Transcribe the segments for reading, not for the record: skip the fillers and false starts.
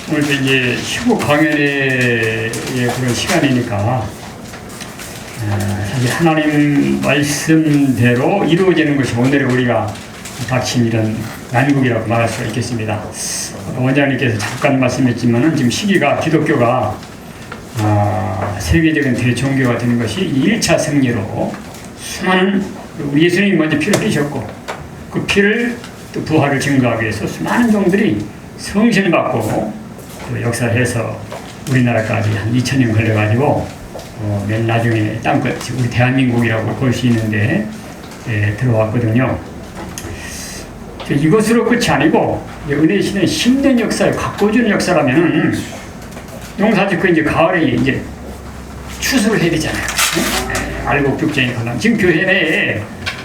오늘도 이제 15강연의 그런 시간이니까 사실 하나님 말씀대로 이루어지는 것이 오늘의 우리가 닥친 이런 난국이라고 말할 수가 있겠습니다. 원장님께서 잠깐 말씀했지만은 지금 시기가 기독교가 세계적인 대종교가 되는 것이 1차 승리로 수많은 우리 예수님이 먼저 피를 흘리셨고 그 피를 또 부활을 증거하기 위해서 수많은 종들이 성신을 받고 또 역사해서 우리나라까지 한 2000년 걸려가지고 맨 나중에 땅끝 우리 대한민국이라고 볼 수 있는데 들어왔거든요. 이것으로 끝이 아니고 은혜의 시는 10년 역사에 가꿔주는 역사라면은 농사짓고 이제 가을에 이제 추수를 해야 되잖아요. 알곡 죽정이 가나 지금 교회 내에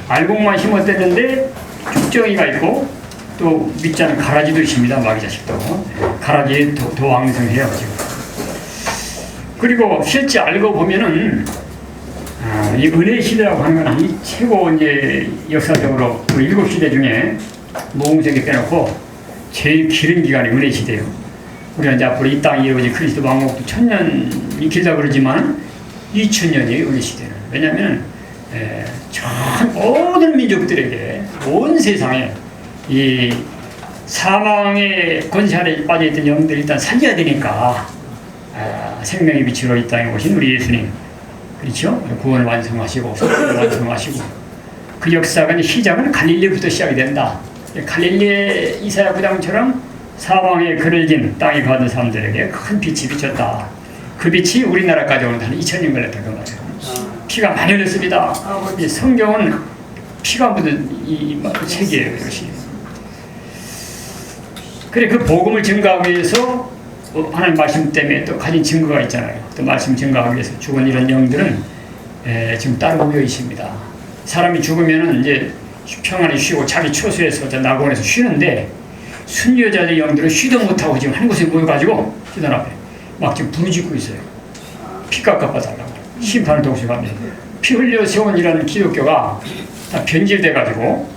알곡만 심었댔는데 죽정이가 있고 또 밑자는 가라지도 있습니다. 마귀 자식도 가라지에 더 왕성해요 지금. 그리고 실제 알고 보면은 이 은혜의 시대라고 하는 건 이 최고 이제 역사적으로 우리 7시대 중에 모흥세계 빼놓고 제일 길은 기간이 은혜 시대예요. 우리가 이제 앞으로 이 땅에 이루어질 그리스도 왕국도 1000년이 길다 그러지만 2000년이 은혜 시대는. 왜냐하면 전 모든 민족들에게 온 세상에 이 사망의 권세 아래 빠져있던 영들을 일단 살려야 되니까 생명의 빛으로 이 땅에 오신 우리 예수님, 그렇죠? 구원을 완성하시고 속죄를 완성하시고 그 역사가 시작은 갈릴리부터 시작이 된다. 갈릴리의 이사야 9장처럼 사망의 그늘 진 땅에 거하던 사람들에게 큰 빛이 비쳤다. 그 빛이 우리나라까지 오는데 한 2000년 걸렸다 그 말이에요. 피가 많이 흘렸습니다. 이 성경은 피가 묻은 이 책이에요. 이것이. 그래 그 복음을 증거하기 위해서 하나님 말씀 때문에 또 가진 증거가 있잖아요. 또 말씀 증거하기 위해서 죽은 이런 영들은 지금 따로 모여 있습니다. 사람이 죽으면은 이제 평안히 쉬고 자기 처소에서 낙원에서 쉬는데 순교자의 영들은 쉬도 못하고 지금 한 곳에 모여가지고 시단 앞에 막 지금 부르짖고 있어요. 피 깎아달라고 심판을 독식합니다. 피 흘려 세운 이라는 기독교가 다 변질돼가지고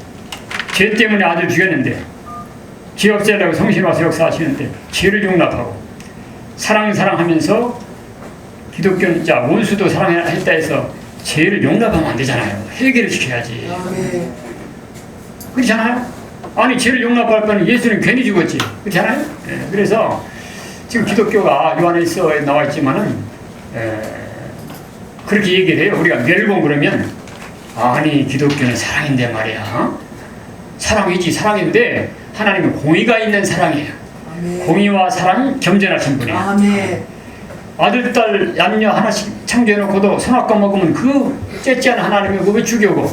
죄 때문에 아들 죽였는데 죄 없애려고 성신 와서 역사하시는데 죄를 용납하고 사랑하면서 기독교는 자 원수도 사랑했다 해서 죄를 용납하면 안 되잖아요. 해결을 시켜야지. 그렇잖아요? 아니 죄를 용납할 거는 예수는 괜히 죽었지. 그렇잖아요? 그래서 지금 기독교가 요한일서에 나와 있지만은 그렇게 얘기를 해요. 우리가 멸공 그러면 아니 기독교는 사랑인데 말이야. 사랑이지 사랑인데 하나님은 공의가 있는 사랑이에요. 아멘. 공의와 사랑이 겸전하신 분이에요. 아멘. 아들, 딸, 얌녀 하나씩 창조해놓고도 선악과 먹으면 그 째째한 하나님이 왜 죽여고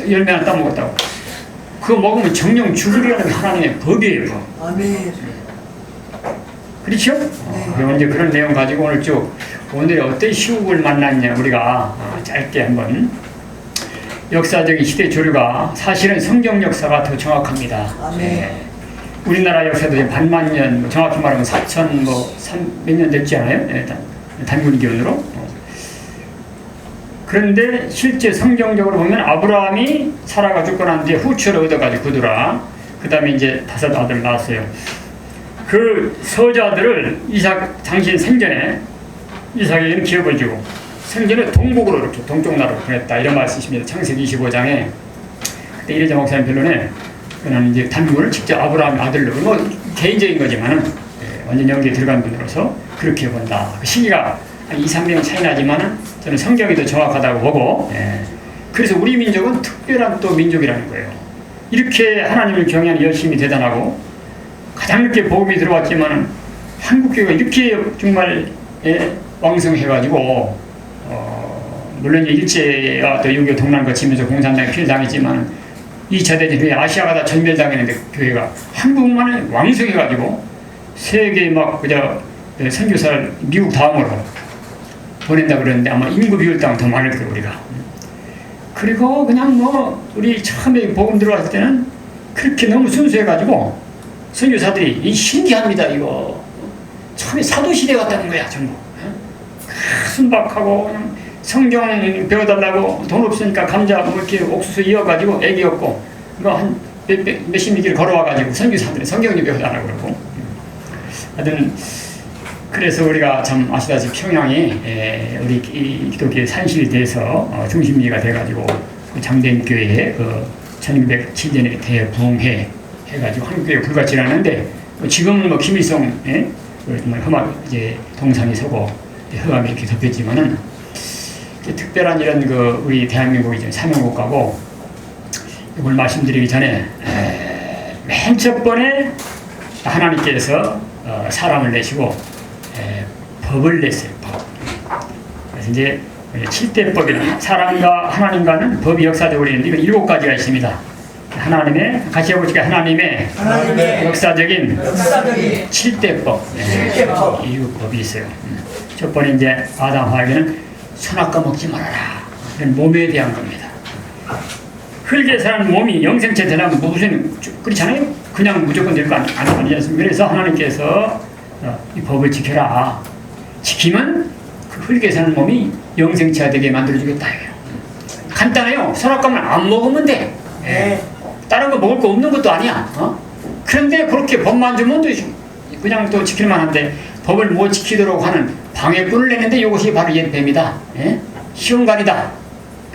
열매 하나 따먹었다고. 그거 먹으면 정령 죽으리라는 하나님의 법이에요. 법. 아멘. 그렇죠? 네. 이제 그런 내용 가지고 오늘 쭉 오늘의 어떤 시국을 만났냐 우리가 짧게 한번 역사적인 시대 조류가 사실은 성경 역사가 더 정확합니다. 네. 우리나라 역사도 지금 반만 년, 정확히 말하면 4000 몇 년 됐지 않아요? 네, 단군 기원으로. 그런데 실제 성경적으로 보면 아브라함이 사라가 죽고 난 뒤에 후처를 얻어가지고 그두라. 그 다음에 이제 5 아들 낳았어요. 그 서자들을 이삭 당신 생전에 이삭에게는 기업을 주고 생전에 동북으로 이렇게 동쪽 나라로 보냈다. 이런 말씀이십니다. 창세기 25장에. 그때 이래자 목사님 변론에 그는 이제 단군을 직접 아브라함의 아들로, 개인적인 거지만은, 완전 연기에 들어간 분으로서 그렇게 본다. 그 시기가 한 2-3년 차이 나지만은 저는 성경이 더 정확하다고 보고, 그래서 우리 민족은 특별한 또 민족이라는 거예요. 이렇게 하나님을 경외하는 열심이 대단하고, 가장 늦게 복음이 들어왔지만은 한국교회가 이렇게 정말 왕성해가지고, 물론 일제와 또 유교 동란 거치면서 공산당에 피해를 당했지만 2차 대전 후에 아시아가 다 전멸당했는데 교회가 한국만에 왕성해가지고 세계에 막 그저 선교사를 미국 다음으로 보낸다 그러는데 아마 인구 비율당 더 많을 거예요 우리가. 그리고 그냥 우리 처음에 복음 들어왔을 때는 그렇게 너무 순수해가지고 선교사들이 신기합니다. 이거 처음에 사도시대 같다는 거야 전부. 순박하고 그냥 성경 배워달라고 돈 없으니까 감자 이렇게 옥수수 이어가지고 애기였고 이거 한 몇십 미터를 걸어와가지고 선교사들이 성경 좀 배워달라고 그러고 하여튼 그래서 우리가 참 아시다시피 평양이 우리 기독교의 산실이 돼서 중심지가 돼가지고 그 장대인 교회에 그 1607년에 대부흥회 해가지고 한국교회 불같지않았는데 지금은 뭐 김일성 정말 험한 이제 동상이 서고 흑암이 이렇게 덮였지만은 특별한 이런 그 우리 대한민국이 이제 사명국가고 이걸 말씀드리기 전에 맨 첫 번에 하나님께서 사람을 내시고 법을 냈어요. 법. 그래서 이제 7대법이나 사람과 하나님과는 법이 역사적으로 있는데 이건 7가지가 있습니다. 하나님의 같이 해보시죠. 하나님의 역사적인 7대법. 이 법이 있어요. 첫 번째 이제 아담 하와에게는 선악과 먹지 말아라. 이건 몸에 대한 겁니다. 흙에 사는 몸이 영생체 되려면 무슨 그렇잖아요. 그냥 무조건 될 거 아니지 않습니까? 그래서 하나님께서 이 법을 지켜라. 지키면 그 흙에 사는 몸이 영생체가 되게 만들어주겠다. 간단해요. 선악과만 안 먹으면 돼. 다른 거 먹을 거 없는 것도 아니야. 그런데 그렇게 법만 주면 또 그냥 또 지킬만 한데 법을 못 지키도록 하는 방해꾼을 내는데 이것이 바로 옛 뱀이다. 시험관이다.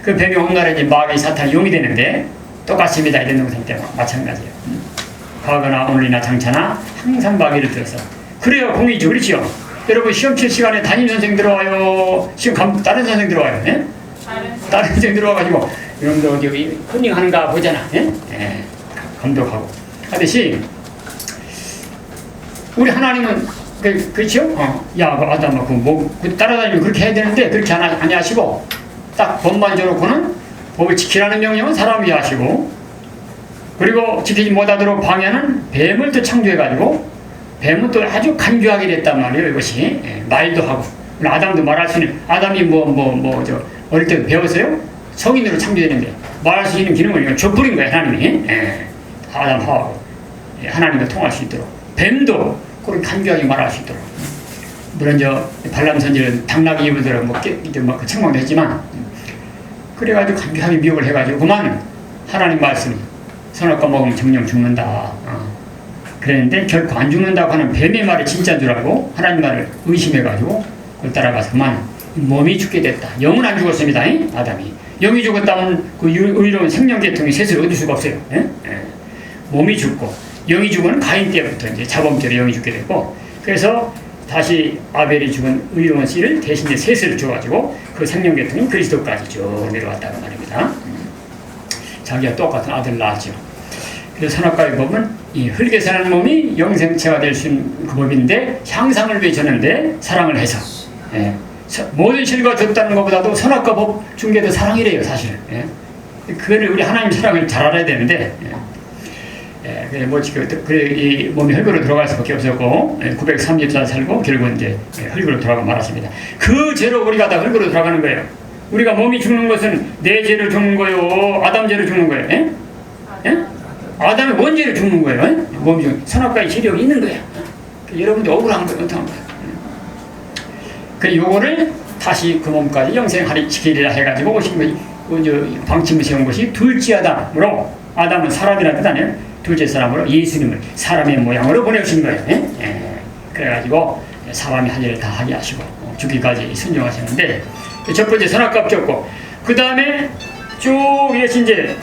그 뱀이 오늘날에 이제 마귀 사탄 용이 되는데 똑같습니다. 이런 동생 때와 마찬가지예요. 과거나 오늘이나 장차나 항상 마귀를 들어서 그래요. 공이죠. 그렇지요. 여러분 시험 칠 시간에 담임선생 들어와요. 시험 다른 선생 들어와요. 다른 선생 들어와가지고 여러분들 어디 컨닝하는가 보잖아. 감독하고 하듯이 우리 하나님은 그렇죠? 야, 그 아담아, 그 따라다니면 그렇게 해야 되는데 그렇게 안 하시고 딱 법만 줘놓고는 법을 지키라는 명령은 사람이 하시고 그리고 지키지 못하도록 방해는 뱀을 또 창조해가지고 뱀은 또 아주 간교하게 됐단 말이에요. 이것이 말도 하고 아담도 말할 수 있는 아담이 어릴 때 배웠어요? 성인으로 창조되는데 말할 수 있는 기능을 이거 줘버린 거예요. 하나님이 아담 하와고 하나님과 통할 수 있도록 뱀도 그렇게 간교하게 말할 수 있도록 물론 발람 선지는 당나귀 입을 들어 그 책망도 했지만 그래가지고 간교하게 미혹을 해가지고 그만 하나님 말씀 선악과 먹으면 정령 죽는다. 그랬는데 결코 안 죽는다고 하는 뱀의 말이 진짜인 줄 알고 하나님 말을 의심해가지고 그걸 따라가서 그만 몸이 죽게 됐다. 영은 안 죽었습니다. 아담이. 영이 죽었다면 그 의로운 생명계통이 셋을 얻을 수가 없어요. 몸이 죽고 영이 죽은 가인 때부터 이제 자범죄로 영이 죽게 됐고 그래서 다시 아벨이 죽은 의로운 씨를 대신에 셋을 줘가지고 그 생명계통이 그리스도까지 쭉 내려왔다고 말입니다. 자기가 똑같은 아들 낳았죠. 그래서 선악과의 법은 이 흙에 사는 몸이 영생체가 될 수 있는 그 법인데 향상을 위해 줬는데 사랑을 해서 모든 실과 줬다는 것보다도 선악과 법 준 게 더 사랑이래요 사실은. 그거를 우리 하나님 사랑을 잘 알아야 되는데 이 몸이 흙으로 들어갈 수밖에 없었고 930살 살고 결국은 이제 흙으로 돌아가 말았습니다. 그 죄로 우리가 다 흙으로 돌아가는 거예요. 우리가 몸이 죽는 것은 내 죄를 죽는 거예요. 아담 죄를 죽는 거예요. 아담의 원죄를 죽는 거예요. 몸이 죽는 선악과의 세력이 있는 거예요. 여러분들 억울한 거예요. 어떡한 거예요. 그래서 요거를 다시 그 몸까지 영생하리 지키리라 해가지고 오신 것이 방침을 세운 것이 둘째 아담으로 아담은 사람이라는 뜻 아니에요. 둘째 사람으로 예수님을 사람의 모양으로 보내신 거예요. 그래가지고 사람이 할 일을 다 하게 하시고 죽기까지 순종하셨는데 첫 번째 선악과 줬고 그 다음에 쭉 이제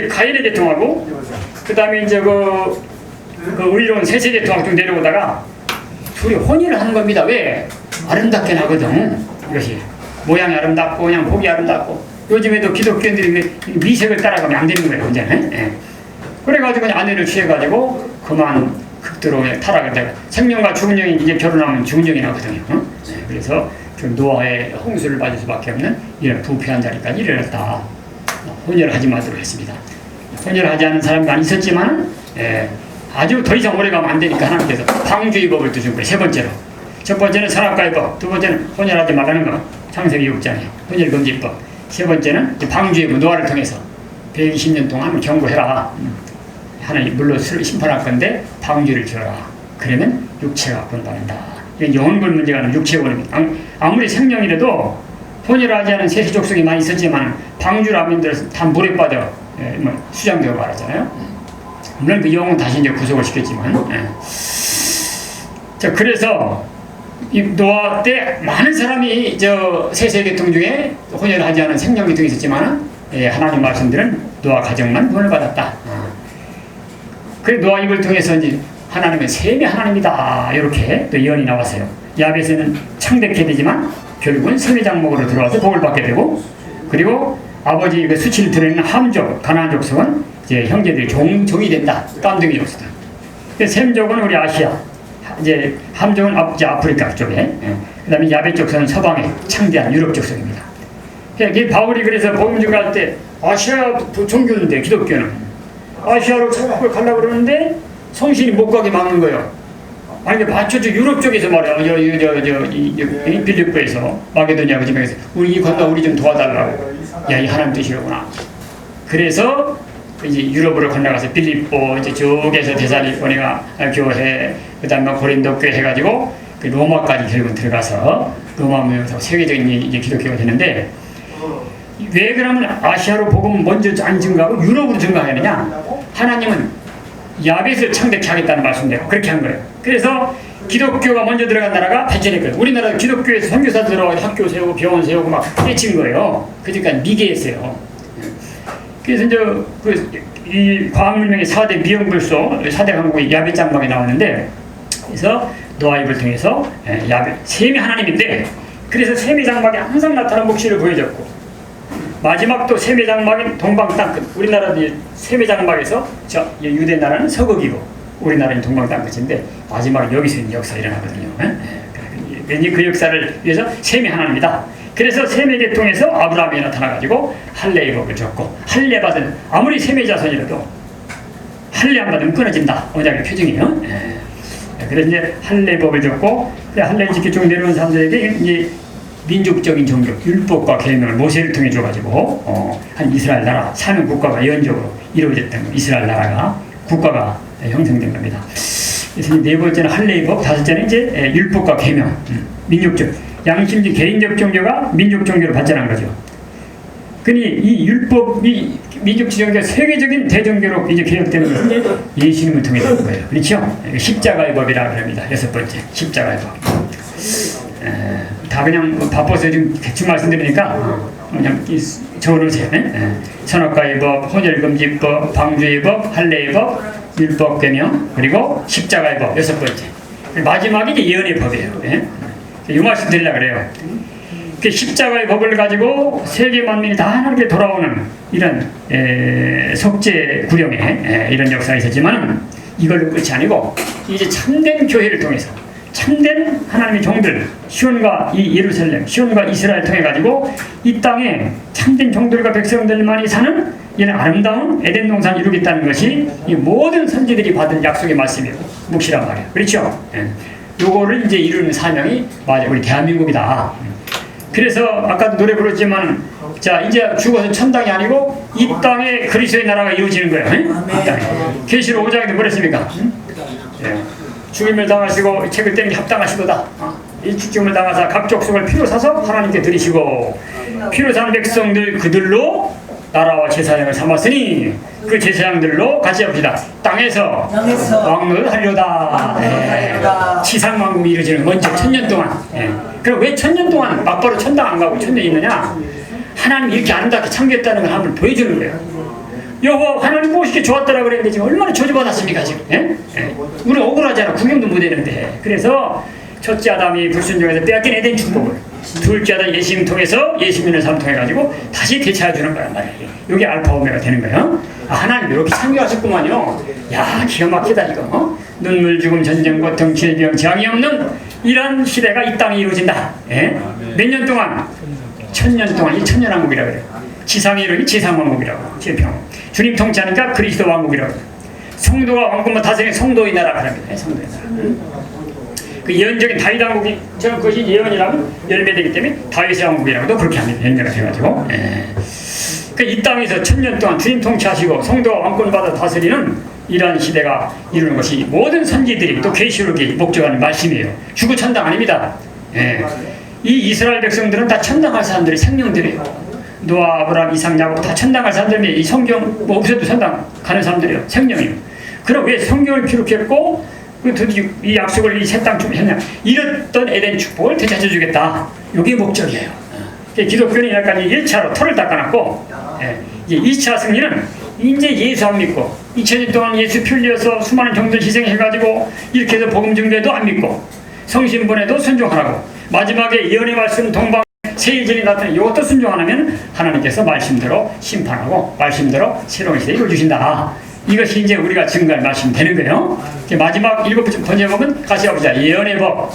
가인의 계통하고 그 다음에 이제 그 의로운 셋의 계통하고 쭉 내려오다가 둘이 혼인을 하는 겁니다. 왜? 아름답게 나거든. 이것이 모양이 아름답고 그냥 보기 아름답고 요즘에도 기독교인들이 미색을 따라가면 안 되는 거예요. 이제. 그래가지고 아내를 취해가지고 그만 극도로 타락을 내가 생명과 죽은 영이 이제 결혼하면 죽은 영이 나거든요. 그래서 노아의 홍수를 받을 수밖에 없는 이런 부패한 자리까지 이르렀다. 혼혈을 하지 말도록 했습니다. 혼혈을 하지 않은 사람이 많이 있었지만 아주 더 이상 오래 가면 안 되니까 하나님께서 방주의 법을 두신 거예요. 세 번째로. 첫 번째는 선악과의 법, 두 번째는 혼혈하지 말라는 거, 창세기 6장에 혼혈 금지법. 세 번째는 방주의 법, 노아를 통해서 120년 동안 경고해라. 하나님 물론 심판할 건데 방주를 지어라. 그러면 육체가 구원받는다. 이건 영혼불 문제가 아니라 육체 구원입니다. 아무리 생명이라도 혼혈하지 않은 셋의 족속이 많이 있었지만 방주라면 다 물에 빠져 수장되고 말하잖아요. 물론 그 영혼 다시 이제 구속을 시켰지만 자, 그래서 이 노아 때 많은 사람이 저 세세계통 중에 혼혈하지 않은 생명계통이 있었지만 하나님 말씀들은 노아 가정만 구원을 받았다. 그래 노아 입을 통해서 이제 하나님은 셈의 하나님이다 이렇게 또 예언이 나왔어요. 야벳은 창대케 되지만 결국은 셈의 장목으로 들어와서 복을 받게 되고, 그리고 아버지 그 수치를 드러내는 함족 가나안 족속은 이제 형제들이 종이 된다. 깜둥이 족속들. 셈족은 우리 아시아, 이제 함족은 이제 아프리카 쪽에, 그다음에 야벳 족속은 서방에 창대한 유럽 족속입니다. 바울이 그래서 복음 전할 때 아시아 종교인데 기독교는 아시아로 가려고 그러는데 성신이 못 가게 막는 거예요. 아니 저쪽 유럽 쪽에서 말이야. 빌립보에서 마게도니아 그 지방에서 우리 건너 우리 좀 도와달라고. 야, 이 하나님 뜻이로구나. 그래서 이제 유럽으로 건너가서 빌립보 이제 쪽에서 데살로니가 교회, 그다음에 고린도 교회 해가지고 그 로마까지 결국 들어가서 로마 모여서 세계적인 이제 기독교가 되는데, 왜 그러면 아시아로 복음 먼저 안 증가하고 유럽으로 증가하느냐? 하나님은 야벳을 창대케 하겠다는 말씀대로 그렇게 한 거예요. 그래서 기독교가 먼저 들어간 나라가 발전했거든요. 우리나라 기독교에서 선교사 들어가서 학교 세우고 병원 세우고 막 깨친 거예요. 그러니까 미개했어요. 그래서 이제 이 과학문명의 4대 미형불소, 4대 강국의 야벳 장막이 나왔는데, 그래서 노아 입을 통해서 야벳, 셈이 하나님인데, 그래서 셈의 장막이 항상 나타난 묵시를 보여줬고, 마지막도 셈의 장막인 동방 땅끝, 우리나라도 셈의 장막에서 유대 나라는 서극이고 우리나라는 동방 땅끝인데 마지막 여기서 역사 일어나거든요. 왠지 그 역사를 위해서 셈이 하나님이다. 그래서 셈의 계통에서 아브라함이 나타나가지고 할례의 법을 줬고, 할례 받은 아무리 셈의 자손이라도 할례 안 받으면 끊어진다. 언약의 표징이에요. 그래서 이제 할례의 법을 줬고, 할례를 지켜 쭉 내려온 사람들에게 이제 민족적인 종교, 율법과 계명을 모세를 통해 줘가지고 한 이스라엘 나라, 사는 국가가 예언적으로 이루어졌던 거, 이스라엘 나라가 국가가 형성된 겁니다. 그래서 네 번째는 할례의 법, 다섯째는 이제 율법과 계명, 민족적, 양심적 개인적 종교가 민족 종교로 발전한 거죠. 그니 이 율법이 민족적 종교가 세계적인 대종교로 이제 개혁되는 것은 예수님을 통해 되는 거예요. 그렇죠? 십자가의 법이라고 합니다. 여섯 번째, 십자가의 법. 다 그냥 바빠서 지금 대충 말씀드리니까 그냥 적어놓으세요. 선악과의 법, 혼혈금지법, 방주의 법, 할례의 법, 율법 계명, 그리고 십자가의 법 여섯 번째. 마지막이 이제 예언의 법이에요. 이 말씀 드리려고 그래요. 그 십자가의 법을 가지고 세계 만민이 다 하나님께 돌아오는 이런 속죄 구령의 이런 역사가 있었지만, 이걸로 끝이 아니고 이제 참된 교회를 통해서 참된 하나님의 종들, 시온과 이 예루살렘, 시온과 이스라엘 통해 가지고 이 땅에 참된 종들과 백성들만이 사는 이런 아름다운 에덴 동산을 이루겠다는 것이 이 모든 선지들이 받은 약속의 말씀이에요. 묵시란 말이에요. 그렇죠? 요거를 이제 이루는 사명이 맞아 우리 대한민국이다. 그래서 아까도 노래 부르지만, 자 이제 죽어서 천당이 아니고 이 땅에 그리스도의 나라가 이루어지는 거예요. 이 땅에. 계시록 5장에도 뭐랬습니까? 죽임을 당하시고 책을 떼는 게 합당하시도다. 이 죽임을 당하사 각 족속을 피로 사서 하나님께 드리시고, 피로 산 백성들 그들로 나라와 제사장을 삼았으니 그 제사장들로 같이 합시다. 땅에서 왕노를 하리로다. 지상왕국이 이루어지는 먼저 1000년 동안. 그럼 왜 1000년 동안 막바로 천당 안 가고 1000년 있느냐? 하나님이 이렇게 아름답게 참겼다는 걸 한번 보여주는 거예요. 여보 하나님 무엇이 좋았다라 그랬는데 지금 얼마나 저주받았습니까 지금? 우리 억울하잖아. 구경도 못했는데. 그래서 첫째 아담이 불순종해서 빼앗긴 에덴 축복을, 둘째 아담 예수님 통해서 예수님의 삶 통해 가지고 다시 되찾아주는 거란 말이에요. 이게 알파 오메가 되는 거예요. 하나님 이렇게 참여하셨구만요. 야 기가 막히다 이거. 눈물 죽음 전쟁 고통 질병 재앙이 없는 이런 시대가 이 땅에 이루어진다. 몇 년 동안? 1000년 동안. 이 천년왕국이라고 그래요. 지상에 이르니 지상왕국이라고. 주님 통치하니까 그리스도 왕국이라고. 성도가 왕국만 다스리는 성도의 나라가 합니다. 성도의 나라. 그 예언적인 다윗 왕국이, 저는 그것이 예언이라면 열매되기 때문에 다윗의 왕국이라고도 그렇게 합니다. 열매가 돼가지고. 이 땅에서 1000년 동안 주님 통치하시고 성도가 왕권 받아 다스리는 이러한 시대가 이루는 것이 모든 선지들이 또 계시록이 목적하는 말씀이에요. 죽어 천당 아닙니다. 이 이스라엘 백성들은 다 천당할 사람들이 생명들이에요. 노아, 아브라함, 이삭, 야곱 다 천당 갈 사람들이 이 성경 뭐 없어도 천당 가는 사람들이에요. 생명이에요. 그럼 왜 성경을 기록했고 그 드디어 이 약속을 이 새 땅 주냐 잃었던 에덴 축복을 되찾아주겠다. 이게 목적이에요. 기독교는 약간 1차로 털을 닦아놨고, 이제 2차 승리는 이제 예수 안 믿고 2000년 동안 예수 피 흘려서 수많은 종들 희생해가지고 이렇게 해서 복음 증거에도 안 믿고 성신분에도 순종하라고, 마지막에 예언의 말씀 동방 세일전이 나타나 이것도 순종 안 하면 하나님께서 말씀대로 심판하고 말씀대로 새로운 시대에 이루어주신다. 이것이 이제 우리가 증거할 말씀 되는 거예요. 마지막 7번째 법은 같이 해보자. 예언의 법.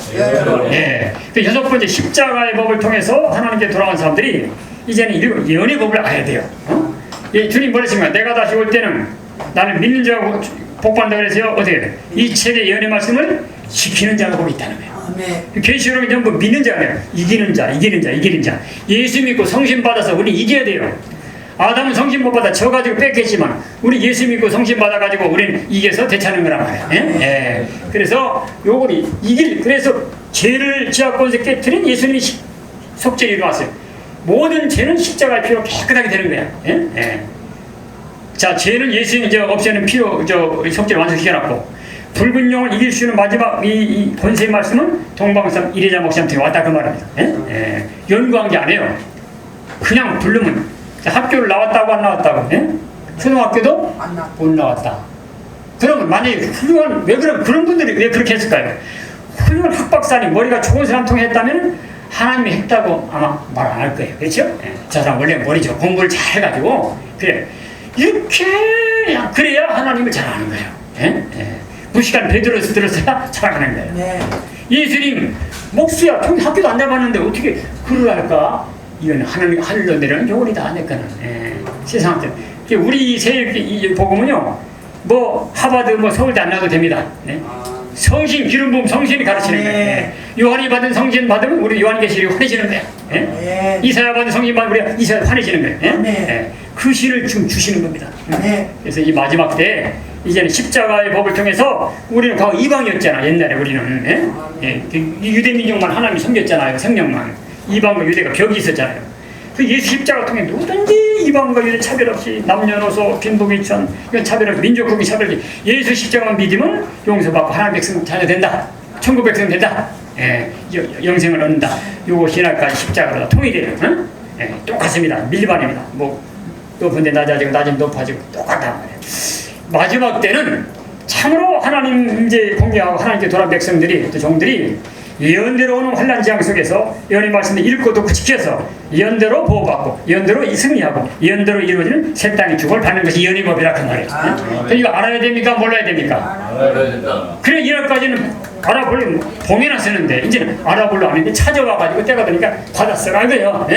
예. 그 6번째 십자가의 법을 통해서 하나님께 돌아간 사람들이 이제는 예언의 법을 알아야 돼요. 예, 주님 뭐랬습니까? 내가 다시 올 때는 나를 믿는 자가 복받는다 그래서요. 어떻게 이 책의 예언의 말씀을 지키는 자가 복이 있다는 거예요. 계시록이 전부 믿는 자예요. 이기는 자. 예수 믿고 성신 받아서 우리 이겨야 돼요. 아담은 성신 못 받아 져가지고 뺏겼지만 우리 예수 믿고 성신 받아가지고 우리는 이겨서 되찾는 거란 말이에요. 예? 그래서 요거를 그래서 죄를 지하권에서 깨트린 예수님이 속죄를 이루었어요. 모든 죄는 십자가의 피로 깨끗하게 되는 거야. 자, 죄는 예수님이 이제 없애는 피로 속죄를 완성시켜놨고, 붉은 영을 이길 수 있는 마지막 이 권세의 말씀은 동방산 이래자 목사님한테 왔다 그 말입니다. 연구한 게 아니에요. 그냥 부르면 학교를 나왔다고 안 나왔다고, 초등학교도 못 나왔다. 그러면 만약에 훌륭한, 왜 그런 분들이 왜 그렇게 했을까요? 훌륭한 학박사니 머리가 좋은 사람 통해 했다면 하나님이 했다고 아마 말 안 할 거예요. 그렇죠? 저 사람 원래 머리죠. 공부를 잘 해가지고 그래. 이렇게 그래야 하나님을 잘 아는 거예요. 무식한 베드로에서 들었어야 잘 아는 거예요. 예수님 목수야, 학교도 안 나봤는데 어떻게 글을 할까? 이건 하나님 하늘로 내려오는 교훈이다. 내 거는 세상한테 우리 새 복음은요, 뭐 하버드 뭐 서울대 안 나도 됩니다. 성신 기름 부음 성신이 가르치는 거예요. 요한이 받은 성신 받으면 우리 요한계시록이 환해지는 거예요. 이사야 받은 성신 받으면 우리가 이사야 환해지는 거예요. 그 신을 지금 주시는 겁니다. 그래서 이 마지막 때 이제는 십자가의 법을 통해서 우리는 과거 이방이었잖아. 옛날에 우리는 유대 민족만 하나님이 섬겼잖아요. 생명만. 이방과 유대가 벽이 있었잖아요. 그 예수 십자가 통해 누구든지 이방과 유대 차별 없이 남녀노소 빈부귀천 이건 차별 없이 민족 국기 차별 없이 예수 십자가만 믿으면 용서받고 하나님 백성 자녀 된다. 천국 백성 된다. 영생을 얻는다. 요거 신학까지 십자가로 통일해요. 똑같습니다. 밀반입니다. 뭐 높은데 낮아지고 낮으면 높아지고 똑같단 말이에요. 마지막 때는 참으로 하나님 이제 공개하고 하나님께 돌아온 백성들이 또 종들이 예언대로 오는 환난 지향 속에서 예언의 말씀을 읽고 듣고 지켜서 예언대로 보호받고 예언대로 승리하고 예언대로 이루어지는 새 땅의 축복을 받는 것이 예언의 법이라 그 말이에요. 이거 알아야 됩니까? 몰라야 됩니까? 알아야 된다. 그래 이날까지는 알아보려면 봉해나 쓰는데 이제는 알아보려 하는데 찾아와가지고 때가 되니까 받았어라 이거예요.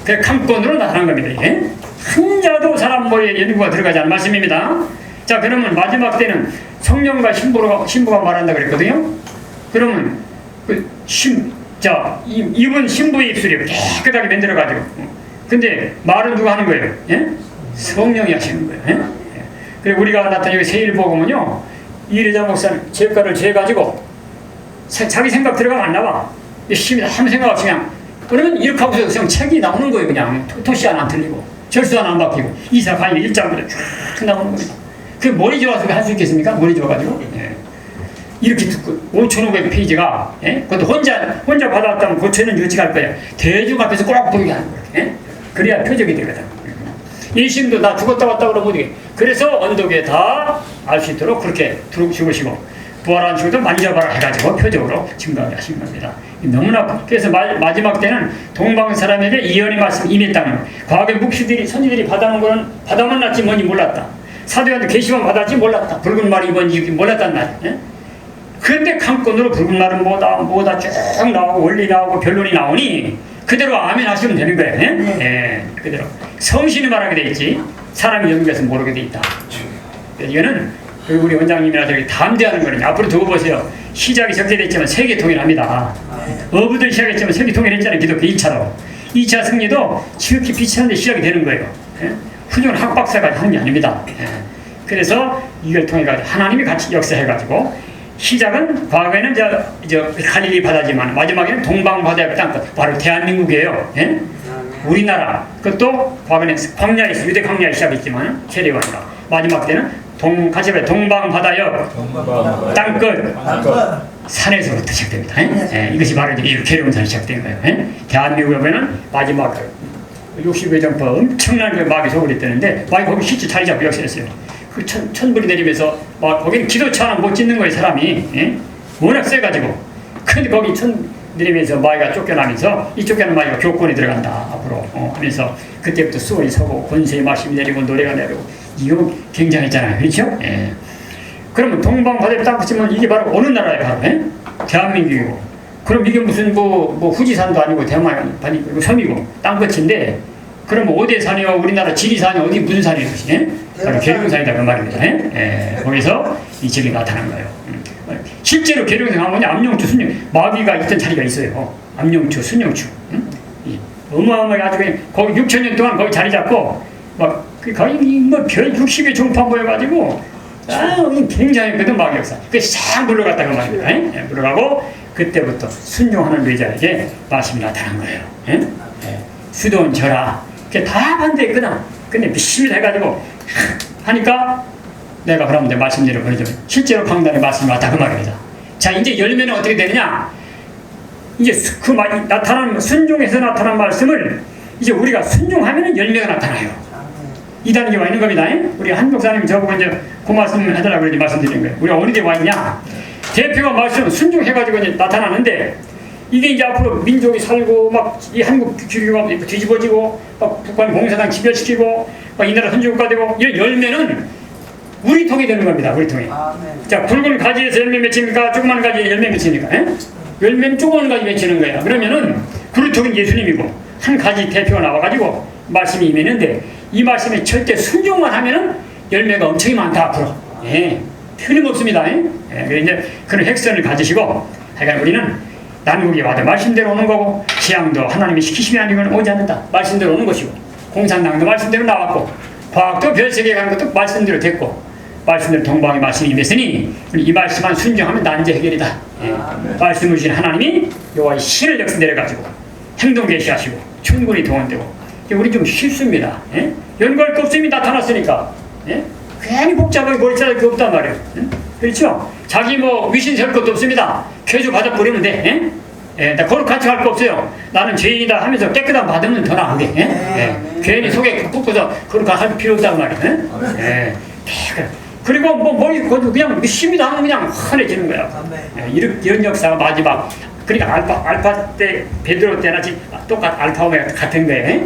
그 감권으로 나타난 겁니다. 한 자도 사람 머리에 연구가 들어가지 않은 말씀입니다. 자, 그러면 마지막 때는 성령과 신부가 말한다 그랬거든요. 그러면 입은 신부의 입술이에요. 깨끗하게 만들어가지고. 근데 말은 누가 하는 거예요? 성령이 하시는 거예요. 그리고 우리가 나타낸 세일복음은요, 이래자 목사는 제가를 재가지고 자기 생각 들어가면 안 나와. 열심히 아무 생각 없이 그러면 이렇게 하고서 그냥 책이 나오는 거예요. 그냥 토시 하나 안 틀리고 절수 하나 안 바뀌고 이사가니 1장부터 쫙 나오는 겁니다. 그 머리 좋아서 할 수 있겠습니까? 머리 좋아가지고. 이렇게 듣고 5,500페이지가 그것도 혼자 받아왔다면 고쳐는 유치할 거야. 대중 앞에서 꼭 보이게 하는 거야. 그래야 표적이 되거든. 일심도 나 죽었다 왔다 그러면 어떻게? 그래서 언덕에 다 알 수 있도록 그렇게 죽으시고 부활한 죽어도 만져봐라 해가지고 표적으로 증거하게 하신 겁니다. 너무나 그래서 마지막 때는 동방 사람에게 예언의 말씀 임했다는 과거의 묵시들이 선지들이 받아놓은 거는 받아만 놨지 뭔지 몰랐다. 사도한테 계시만 받았지 몰랐다. 붉은 말이 뭔지 몰랐단 말이야. 그런데 강권으로 붉은 말은 뭐다 쭉 나오고 원리 나오고 변론이 나오니 그대로 아멘 하시면 되는 거예요. 그대로 성신이 말하게 돼 있지 사람이 연구해서 모르게 돼 있다. 이거는 우리 원장님이나 저기 담대하는 거거든요. 앞으로 두고 보세요. 시작이 적게 됐지만 세계 통일합니다. 어부들 시작했지만 세계 통일했잖아요. 기독교 2차로 2차 승리도 지극히 비치하는데 시작이 되는 거예요. 훌륭한 학박사가 하는 게 아닙니다. 그래서 이걸 통해 가지고 하나님이 같이 역사해가지고 시작은 과거에는 저 갈릴리 바다지만 마지막에는 동방 바다의 땅끝 바로 대한민국이에요. 우리나라 그것도 과거에는 광야에서 유대 광야에 시작했지만 세례관이라 마지막 때는 같이 해 동방바다역 땅끝 산에서부터 시작됩니다. 이것이 바로 이 계룡산이 시작된 거예요. 대한민국에 보면 마지막 60여 정도 엄청난 마귀 소굴이 뜨는데 마귀 거기 실제 자리 잡고 역사했어요. 그 천불이 내리면서 막 거기는 기도차 하나 못 짓는 거예요. 사람이 워낙 세가지고. 근데 거기 천 내리면서 마귀가 쫓겨나면서 이 쫓겨난 마귀가 교권에 들어간다 앞으로 하면서 그때부터 수월이 서고 권세의 말씀이 내리고 노래가 내리고 이거 굉장했잖아요. 그렇죠? 그러면 동방바다에 딱 붙이면 이게 바로 어느 나라예요? 바로 대한민국이고. 그럼 이게 무슨 뭐 후지산도 아니고 대만이 그리고 섬이고 땅끝인데 그러면 어디에 산이요? 우리나라 지리산이 어디 무슨 산이에요? 바로 계룡산이다 그 말입니다. 거기서 이 질이 나타난 거예요. 실제로 계룡산 가면 암룡추, 순룡 마귀가 있던 자리가 있어요. 암룡추, 순룡추. 어마어마하게 아주 그냥 거기 6,000년 동안 거기 자리 잡고 막 거의 뭐별 60의 종파 모여가지고 굉장했거든 마귀 역사. 그래서 싹 물러갔다고 말입니다. 물러가고 그때부터 순종하는 뇌자에게 말씀이 나타난 거예요. 수도원 절하. 그게 다 반대했거든. 근데 미심을 해가지고 하니까 내가 그러면 말씀대로 보내주면 실제로 강단에 말씀이 왔다 그 말입니다. 자, 이제 열매는 어떻게 되느냐? 이제 그 나타난 순종에서 나타난 말씀을 이제 우리가 순종하면은 열매가 나타나요. 이 단계에 와 있는 겁니다. 우리 한 목사님 저보고 이제 그 말씀을 해달라고 그러지 말씀드린 거예요. 우리가 어느 데 와 있냐? 대표가 말씀 순종해가지고 이제 나타나는데 이게 이제 앞으로 민족이 살고 막 이 한국 규류가 뒤집어지고 막 북한 공산당 지배시키고 막 이 나라 선진국가 되고 이런 열매는 우리 통이 되는 겁니다. 우리 통이. 자, 굵은 가지에서 열매 맺힙니까? 조그만 가지에 열매 맺힙니까? 열매는 조그만 가지 맺히는 거야. 그러면은 우리 통이 예수님이고 한 가지 대표가 나와가지고 말씀이 임했는데 이 말씀에 절대 순종만 하면은 열매가 엄청 많다 앞으로. 틀림없습니다. 그래서 이제 그런 핵선을 가지시고 하여간 우리는 난국이 와도 말씀대로 오는 거고 지향도 하나님이 시키시면 아니면 오지 않는다. 말씀대로 오는 것이고 공산당도 말씀대로 나왔고 과학도 별세계에 가는 것도 말씀대로 됐고 말씀대로 동방의 말씀이 임했으니 이 말씀만 순종하면 난제 해결이다. 말씀을 주신 하나님이 여호와의 신을 역사 내려가지고 행동 계시하시고 충분히 동원되고 우리 좀 쉽습니다. 연구할 거 없음이 나타났으니까 괜히 복잡하게 머리짜리 게 없단 말이에요. 그렇죠? 자기 뭐 위신 세울 것도 없습니다. 죄주 받아 버리면 돼. 나 거룩같이 할 거 없어요. 나는 죄인이다 하면서 깨끗한 받으면 더 나은데 괜히 속에 붓고서 거룩한 할 필요 없단 말이에요. 그리고 뭐 머리 그냥 믿습니다 하면 그냥 환해지는 거야. 이런 역사가 마지막. 그러니까 알파 때 베드로 때나 똑같 알파 오메가 같은 거예요.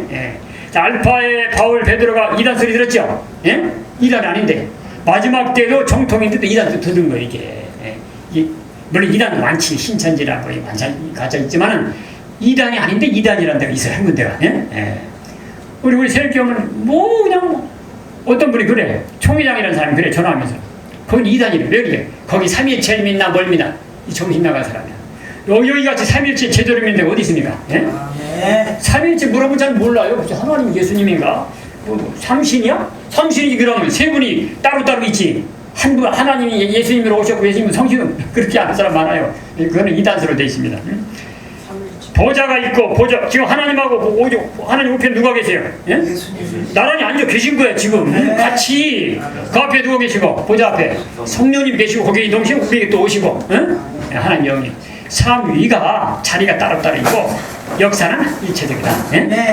자, 알파의 바울 베드로가 이단 소리 들었죠? 이단 아닌데 마지막 때도 정통인데도 이단도 들은 거예요. 이게 물론 이단은 많지 신천지라 거의 많이 가져 있지만은 이단이 아닌데 이단이라는 데가 있어요. 한 군데가. 우리 세력교회는 뭐 그냥 어떤 분이 그래 총회장이라는 사람이 그래 전화하면서 거긴 이단이래. 왜 그래? 거기 삼위일체 믿나 뭘 믿나 이 정신 나간 사람이야. 여기같이 삼위일체 제대로 믿는데 어디 있습니까? 삼위일체 물어보면 잘 몰라요. 하나님 예수님인가? 뭐 삼신이야? 삼신이 그러면 세 분이 따로따로 있지. 한 분 하나님이 예수님으로 오셨고 예수님은 성신은 그렇게 아는 사람 많아요. 그거는 이단서로 되어 있습니다. 보좌가 있고 보좌 지금 하나님하고 하나님 우편에 누가 계세요? 나란히 앉아 계신 거예요. 지금 같이 그 앞에 누가 계시고 보좌 앞에 성령님 계시고 거기 동시에 우리에게 또 오시고 하나님 영이 삼위가 자리가 따로따로 있고 역사는 일체적이다.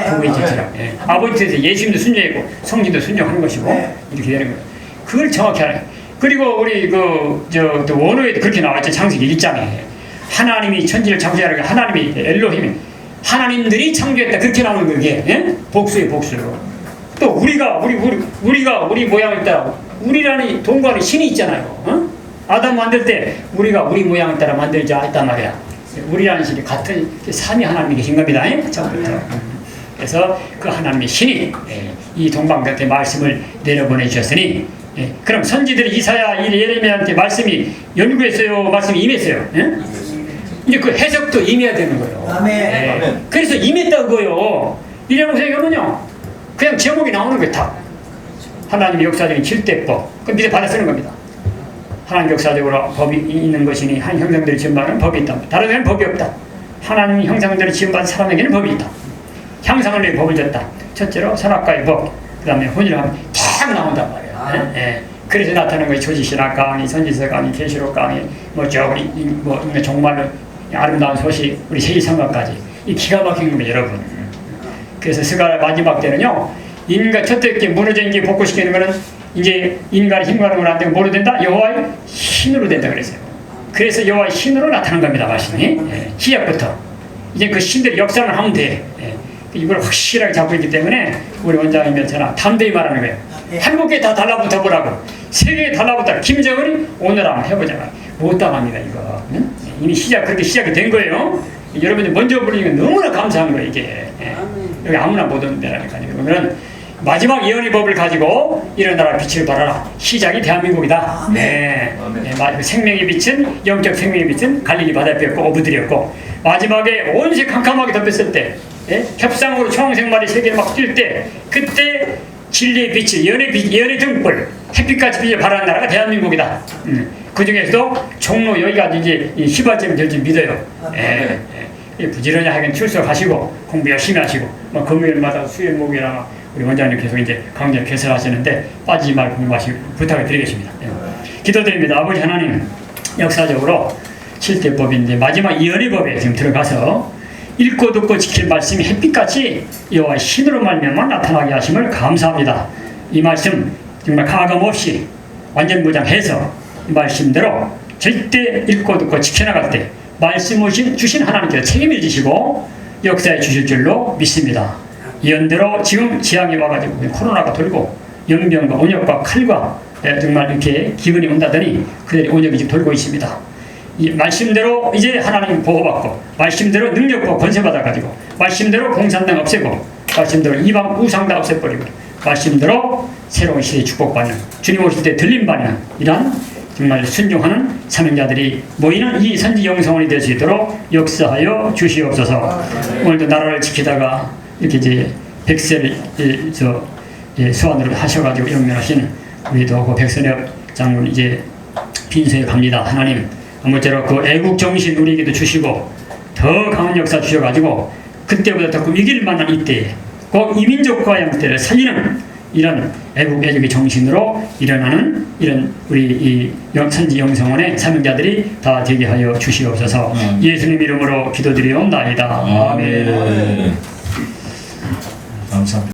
부부일체처럼 아버지 뜻에 예수님도 순종했고 성신도 순종하는 것이고 이렇게 되는 거예요. 그걸 정확히 알아요. 그리고 우리 또 원어에도 그렇게 나와있죠. 창세기 1장에 하나님이 천지를 창조하라고 하나님이 엘로힘이 하나님들이 창조했다 그렇게 나오는 그게 복수예요. 복수. 또 우리 모양을 따라 우리라는 동거하는 신이 있잖아요. 아담 만들 때 우리가 우리 모양을 따라 만들자 했단 말이야. 우리라는 신이 같은 삼위 하나님이 계신 겁니다. 처음부터. 그래서 그 하나님의 신이 이 동방한테 말씀을 내려보내 주셨으니 그럼 선지들이 이사야 예레미야한테 말씀이 연구했어요? 말씀이 임했어요? 이제 그 해석도 임해야 되는 거예요. 아멘. 그래서 임했다고요. 이래놓고 생각하면요 그냥 제목이 나오는 거예요. 다 하나님의 역사적인 질대법 그 밑에 받아 쓰는 겁니다. 하나님 역사적으로 법이 있는 것이니 한 형상들이 지음받는 법이 있다. 다른 데는 법이 없다. 하나님 형상들이 지음받은 사람에게는 법이 있다. 향상을 위해 법을 줬다. 첫째로 선악과의 법, 그 다음에 혼이라고 하면 딱 나온단 말이에요. 그래서 나타나는 것이 조지신학 강의, 선지서 강의, 계시록 강의, 정말로 아름다운 소식, 우리 세계성가까지 이 기가 막힌 겁니다, 여러분. 그래서 스가 마지막 때는요, 인간 첫째 게 무너진 게 복구시키는 거는 이제 인간의 힘과는 안 되고 뭐로 된다? 여호와의 신으로 된다 그랬어요. 그래서 여호와의 신으로 나타난 겁니다, 말씀이. 시작부터 이제 그 신들의 역사를 하면 돼. 이걸 확실하게 잡고 있기 때문에 우리 원장님이 저나 담대히 말하는 거예요. 한국 개 다 달라붙어 보라고. 세계에 달라붙다. 김정은이 오늘 한번 해보자. 못 당합니다, 이거. 응? 이미 그렇게 시작이 된 거예요. 여러분들 먼저 부르니까 너무나 감사한 거예요, 이게. 여기 아무나 못 오는 데라니까요. 그러면 마지막 예언의 법을 가지고 일어나라, 빛을 발하라. 시작이 대한민국이다. 생명의 빛은, 영적 생명의 빛은 갈릴리 바다뼈였고 어부들이었고, 마지막에 온세 캄캄하게 덮였을 때, 협상으로 초항생말이 세계를 막 뛸 때, 그때 진리의 빛을, 예언의 등불, 햇빛같이 빛을 발하는 나라가 대한민국이다. 그 중에서도 종로 여기가 이제 시발점이 될 줄 믿어요. 부지런히 하긴 출석하시고 공부 열심히 하시고, 금요일마다 수요일목이나 우리 원장님 계속 이제 강좌 개설하시는데 빠지지 말고 공부하시고 부탁을 드리겠습니다. 기도드립니다. 아버지 하나님, 역사적으로 7대 법인데 마지막 예언의 법에 지금 들어가서 읽고 듣고 지킬 말씀이 햇빛같이 여호와의 신으로 말미암아 나타나게 하심을 감사합니다. 이 말씀 정말 가감없이 완전 무장해서 이 말씀대로 절대 읽고 듣고 지켜나갈 때 말씀 주신 하나님께서 책임을 지시고 역사에 주실 줄로 믿습니다. 예언대로 지금 지향이 와가지고 코로나가 돌고 연병과 온역과 칼과 정말 이렇게 기근이 온다더니 그들이 온역이 지금 돌고 있습니다. 이 말씀대로 이제 하나님 보호받고, 말씀대로 능력과 권세받아가지고, 말씀대로 공산당 없애고, 말씀대로 이방 우상 다 없애버리고, 말씀대로 새로운 시대에 축복받는, 주님 오실 때 들림받는 이러한 정말 순종하는 사명자들이 모이는 이 선지 영성원이 될 수 있도록 역사하여 주시옵소서. 오늘도 나라를 지키다가 이렇게 이제 백세를 수완으로 하셔가지고 영면하신 우리도 그 백선엽 장군 이제 빈소에 갑니다. 하나님, 아무쪼록 그 애국 정신 우리에게도 주시고 더 강한 역사 주셔가지고 그때보다 더 이길 만한 이때에 꼭 이민족과 양떼를 살리는 이런 애국의 정신으로 일어나는 이런 우리 이 선지 영성원의 사명자들이 다 되게 하여 주시옵소서. 예수님 이름으로 기도드리옵나이다. 아멘. 감사합니다.